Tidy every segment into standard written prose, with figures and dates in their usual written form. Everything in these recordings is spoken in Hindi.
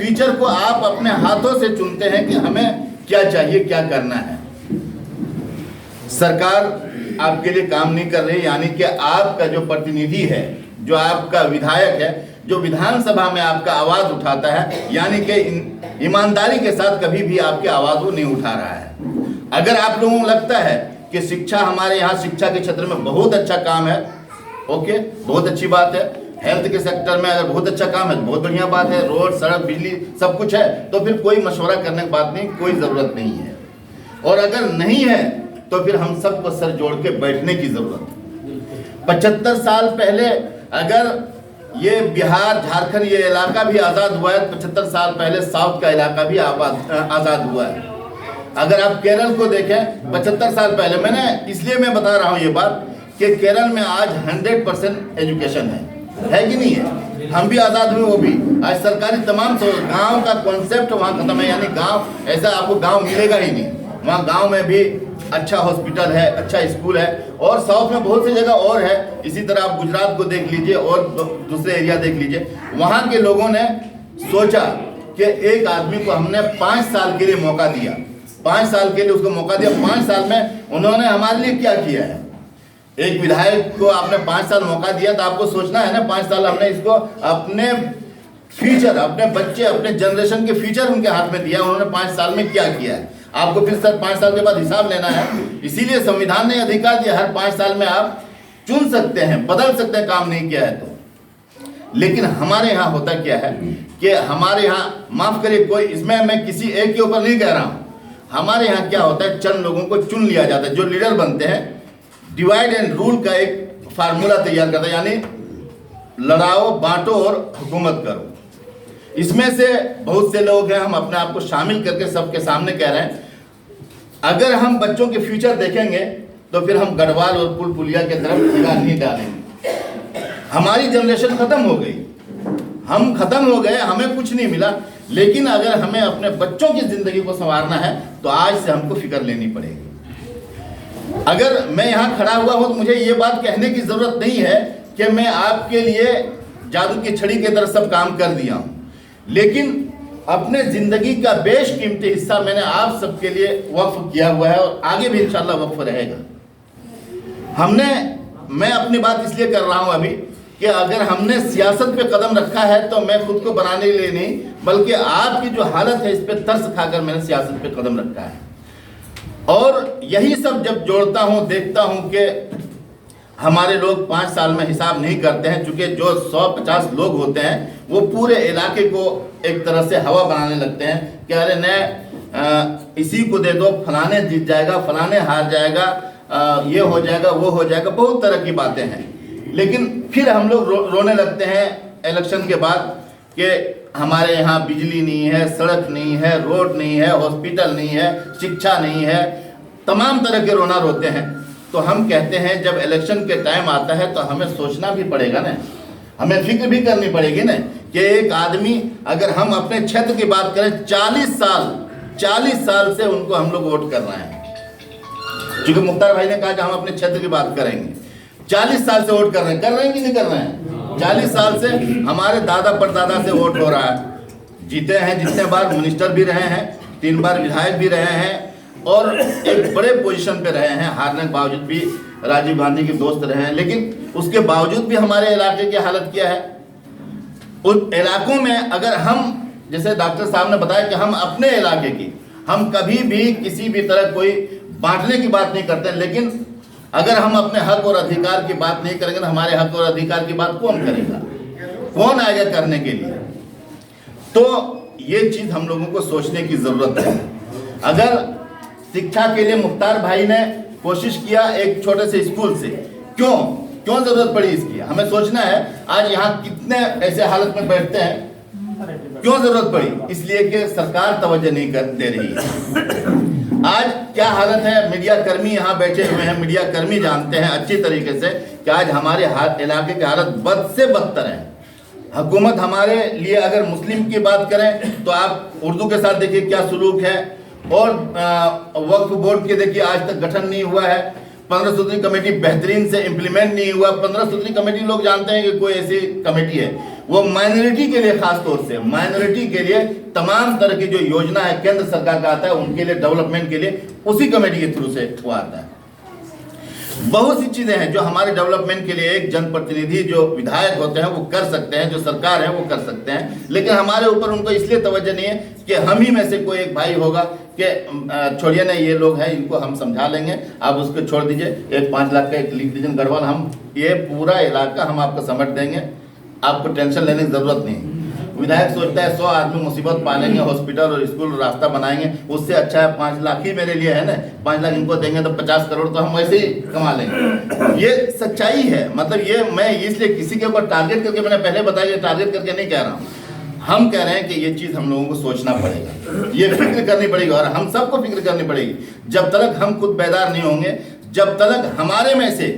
फ्यूचर को आप अपने हाथों से चुनते हैं कि हमें क्या चाहिए, क्या करना है। सरकार आपके लिए काम नहीं कर रही, यानी कि आपका जो प्रतिनिधि है, जो आपका विधायक है, जो विधानसभा में आपका आवाज उठाता है, यानी कि ईमानदारी के साथ कभी भी आपकी आवाज वो नहीं उठा रहा है। अगर आप लोगों को लगता है कि शिक्षा, हमारे यहाँ शिक्षा के क्षेत्र में बहुत अच्छा काम है, ओके, बहुत अच्छी बात है। हेल्थ के सेक्टर में अगर बहुत अच्छा काम है तो बहुत बढ़िया बात है, रोड, सड़क, बिजली सब कुछ है, तो फिर कोई मशवरा करने की बात नहीं, कोई ज़रूरत नहीं है। और अगर नहीं है तो फिर हम सबको सर जोड़ के बैठने की ज़रूरत है। 75 साल पहले अगर ये बिहार, झारखंड, ये इलाका भी आज़ाद हुआ है, 75 साल पहले साउथ का इलाका भी आज़ाद हुआ है। अगर आप केरल को देखें 75 साल पहले, मैंने इसलिए मैं बता रहा हूँ ये बात कि केरल में आज 100% एजुकेशन है कि नहीं है। हम भी आज़ाद हुए, वो भी। आज सरकारी तमाम गांव का कॉन्सेप्ट वहाँ खत्म है, यानी गांव ऐसा आपको गांव मिलेगा ही नहीं। वहाँ गांव में भी अच्छा हॉस्पिटल है, अच्छा स्कूल है, और साउथ में बहुत सी जगह और है। इसी तरह आप गुजरात को देख लीजिए और दूसरे एरिया देख लीजिए। वहाँ के लोगों ने सोचा कि एक आदमी को हमने 5 साल के लिए मौका दिया, 5 साल के लिए उसको मौका दिया। 5 साल में उन्होंने हमारे लिए क्या किया है। एक विधायक को आपने 5 साल मौका दिया तो आपको सोचना है ना, 5 साल हमने इसको अपने फ्यूचर, अपने बच्चे, अपने जनरेशन के फ्यूचर उनके हाथ में दिया, उन्होंने 5 साल में क्या किया है। आपको फिर सर 5 साल के बाद हिसाब लेना है। इसीलिए संविधान ने अधिकार दिया, हर 5 साल में आप चुन सकते हैं, बदल सकते हैं, काम नहीं किया है तो। लेकिन हमारे यहाँ होता क्या है कि हमारे यहाँ, माफ करिए, कोई इसमें मैं किसी एक के ऊपर नहीं कह रहा हूँ, हमारे यहाँ क्या होता है, चंद लोगों को चुन लिया जाता है, जो लीडर बनते हैं, डिवाइड एंड रूल का एक फार्मूला तैयार करता है, यानी लड़ाओ, बांटो और हुकूमत करो। इसमें से बहुत से लोग हैं, हम अपने आप को शामिल करके सबके सामने कह रहे हैं, अगर हम बच्चों के फ्यूचर देखेंगे तो फिर हम गढ़वाल और पुल पुलिया की तरफ निगाह नहीं डालेंगे। हमारी जनरेशन खत्म हो गई, हम खत्म हो गए, हमें कुछ नहीं मिला। लेकिन अगर हमें अपने बच्चों की जिंदगी को संवारना है तो आज से हमको फिक्र लेनी पड़ेगी। अगर मैं यहाँ खड़ा हुआ हूँ तो मुझे ये बात कहने की जरूरत नहीं है कि मैं आपके लिए जादू की छड़ी की तरह सब काम कर दिया हूँ, लेकिन अपने जिंदगी का बेशकीमती हिस्सा मैंने आप सबके लिए वक्फ किया हुआ है और आगे भी इंशाल्लाह वक्फ रहेगा। मैं अपनी बात इसलिए कर रहा हूं अभी कि अगर हमने सियासत पे कदम रखा है तो मैं खुद को बनाने के लिए नहीं, बल्कि आपकी जो हालत है इस पे तरस खाकर मैंने सियासत पे कदम रखा है। और यही सब जब जोड़ता हूं, देखता हूं कि हमारे लोग 5 साल में हिसाब नहीं करते हैं, चूंकि जो 150 लोग होते हैं वो पूरे इलाके को एक तरह से हवा बनाने लगते हैं कि अरे न इसी को दे दो, फलाने जीत जाएगा, फलाने हार जाएगा, ये हो जाएगा, वो हो जाएगा, बहुत तरह की बातें हैं। लेकिन फिर हम लोग रोने लगते हैं इलेक्शन के बाद कि हमारे यहाँ बिजली नहीं है, सड़क नहीं है, रोड नहीं है, हॉस्पिटल नहीं है, शिक्षा नहीं है, तमाम तरह के रोना रोते हैं। तो हम कहते हैं जब इलेक्शन के टाइम आता है तो हमें सोचना भी पड़ेगा ना, हमें फिक्र भी करनी पड़ेगी ना कि एक आदमी, अगर हम अपने क्षेत्र की बात करें, 40 साल से उनको हम लोग वोट कर रहे हैं। क्योंकि मुख्तार भाई ने कहा कि हम अपने क्षेत्र की बात करेंगे, 40 साल से वोट कर रहे हैं कि नहीं कर रहे हैं। 40 साल से हमारे दादा परदादा से वोट हो रहा है, जीते हैं, जितने बार मिनिस्टर भी रहे हैं, 3 बार विधायक भी रहे हैं और एक बड़े पोजीशन पे रहे हैं, हारने के बावजूद भी राजीव गांधी के दोस्त रहे हैं। लेकिन उसके बावजूद भी हमारे इलाके की हालत क्या है। उन इलाकों में अगर हम, जैसे डॉक्टर साहब ने बताया कि हम अपने इलाके की, हम कभी भी किसी भी तरह कोई बांटने की बात नहीं करते, लेकिन अगर हम अपने हक और अधिकार की बात नहीं करेंगे तो हमारे हक और अधिकार की बात कौन करेगा, कौन आएगा करने के लिए। तो ये चीज हम लोगों को सोचने की जरूरत है। अगर शिक्षा के लिए मुख्तार भाई ने कोशिश किया एक छोटे से स्कूल से, क्यों जरूरत पड़ी इसकी, हमें सोचना है। आज यहाँ कितने ऐसे हालत में बैठते हैं, क्यों जरूरत पड़ी, इसलिए कि सरकार तवज्जो नहीं दे रही है। आज क्या हालत है, मीडिया कर्मी यहाँ बैठे हुए हैं, मीडिया कर्मी जानते हैं अच्छी तरीके से कि आज हमारे इलाके की हालत बद से बदतर है। हुकूमत हमारे लिए, अगर मुस्लिम की बात करें तो आप उर्दू के साथ देखिए क्या सुलूक है, और वक्फ बोर्ड के देखिए आज तक गठन नहीं हुआ है। 15 सूत्री कमेटी बेहतरीन से इम्प्लीमेंट नहीं हुआ। 15 सूत्री कमेटी लोग जानते हैं कि कोई ऐसी कमेटी है, वो माइनॉरिटी के लिए, खास तौर से माइनॉरिटी के लिए तमाम तरह की जो योजना है केंद्र सरकार का आता है उनके लिए, डेवलपमेंट के लिए उसी कमेटी के थ्रू से वो आता है। बहुत सी चीजें हैं जो हमारे डेवलपमेंट के लिए एक जनप्रतिनिधि जो विधायक होते हैं वो कर सकते हैं, जो सरकार है वो कर सकते हैं, लेकिन हमारे ऊपर उनको इसलिए तवज्जो नहीं है कि हम ही में से कोई एक भाई होगा कि छोड़िए ना, ये लोग हैं इनको हम समझा लेंगे, आप उसको छोड़ दीजिए, एक 5 लाख का एक लिख दीजिए गढ़वाल, हम ये पूरा इलाका हम आपको समझ देंगे, आपको टेंशन लेने की जरूरत नहीं। विधायक सोचता है 100 आदमी मुसीबत पालेंगे, हॉस्पिटल और स्कूल रास्ता बनाएंगे, उससे अच्छा है 5 लाख ही मेरे लिए है ना, 5 लाख इनको देंगे तो 50 करोड़ तो हम वैसे ही कमा लेंगे। ये सच्चाई है। मतलब ये मैं इसलिए किसी के ऊपर टारगेट करके, मैंने पहले बताया, टारगेट करके नहीं कह रहा हूँ, हम कह रहे हैं कि ये चीज़ हम लोगों को सोचना पड़ेगा, ये फिक्र करनी पड़ेगी और हम सबको फिक्र करनी पड़ेगी। जब तक हम खुद बेदार नहीं होंगे, जब तक हमारे में से,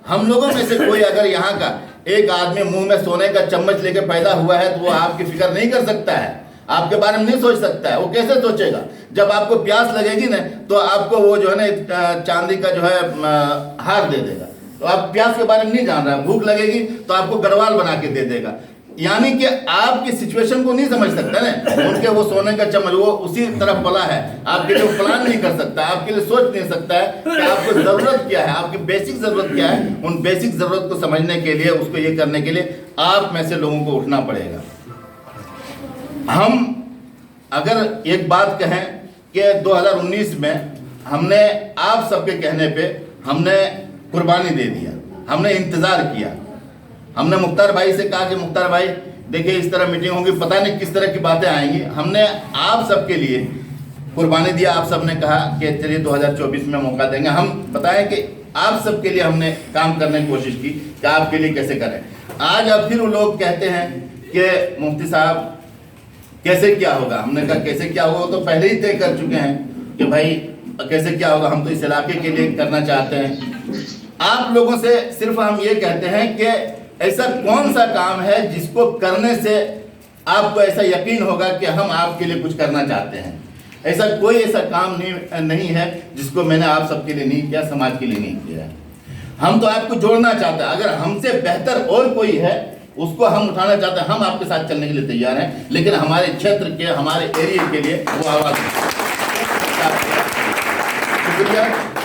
हम लोगों में से कोई अगर यहाँ का एक आदमी मुंह में सोने का चम्मच लेके पैदा हुआ है तो वो आपकी फिक्र नहीं कर सकता है, आपके बारे में नहीं सोच सकता है। वो कैसे सोचेगा? जब आपको प्यास लगेगी ना तो आपको वो जो है ना चांदी का जो है हार दे देगा, तो आप प्यास के बारे में नहीं जान रहे। भूख लगेगी तो आपको गढ़वाल बना के दे देगा। यानी कि आपकी सिचुएशन को नहीं समझ सकता ना, उनके वो सोने का चम्मच वो उसी तरफ पला है, आपके लिए प्लान नहीं कर सकता, आपके लिए सोच नहीं सकता है कि आपको जरूरत क्या है, आपकी बेसिक जरूरत क्या है। उन बेसिक जरूरत को समझने के लिए, उसको ये करने के लिए आप में से लोगों को उठना पड़ेगा। हम अगर एक बात कहें कि 2019 में हमने आप सबके कहने पे हमने कुर्बानी दे दिया, हमने इंतजार किया, हमने मुख्तार भाई से कहा कि मुख्तार भाई देखिए इस तरह मीटिंग होगी, पता नहीं किस तरह की बातें आएंगी। हमने आप सबके लिए कुर्बानी दिया, आप सबने कहा कि चलिए 2024 में मौका देंगे। हम बताएं कि आप सबके लिए हमने काम करने की कोशिश की कि आपके लिए कैसे करें। आज अब फिर वो लोग कहते हैं कि मुफ्ती साहब कैसे क्या होगा। हमने कहा कैसे क्या होगा, तो पहले ही तय कर चुके हैं कि भाई कैसे क्या होगा, हम तो इस इलाके के लिए करना चाहते हैं। आप लोगों से सिर्फ हम ये कहते हैं कि ऐसा कौन सा काम है जिसको करने से आपको ऐसा यकीन होगा कि हम आपके लिए कुछ करना चाहते हैं। ऐसा कोई ऐसा काम नहीं है जिसको मैंने आप सबके लिए नहीं किया, समाज के लिए नहीं किया है। हम तो आपको जोड़ना चाहते हैं, अगर हमसे बेहतर और कोई है उसको हम उठाना चाहते हैं, हम आपके साथ चलने के लिए तैयार हैं, लेकिन हमारे क्षेत्र के, हमारे एरिया के लिए वो आवाज़। शुक्रिया।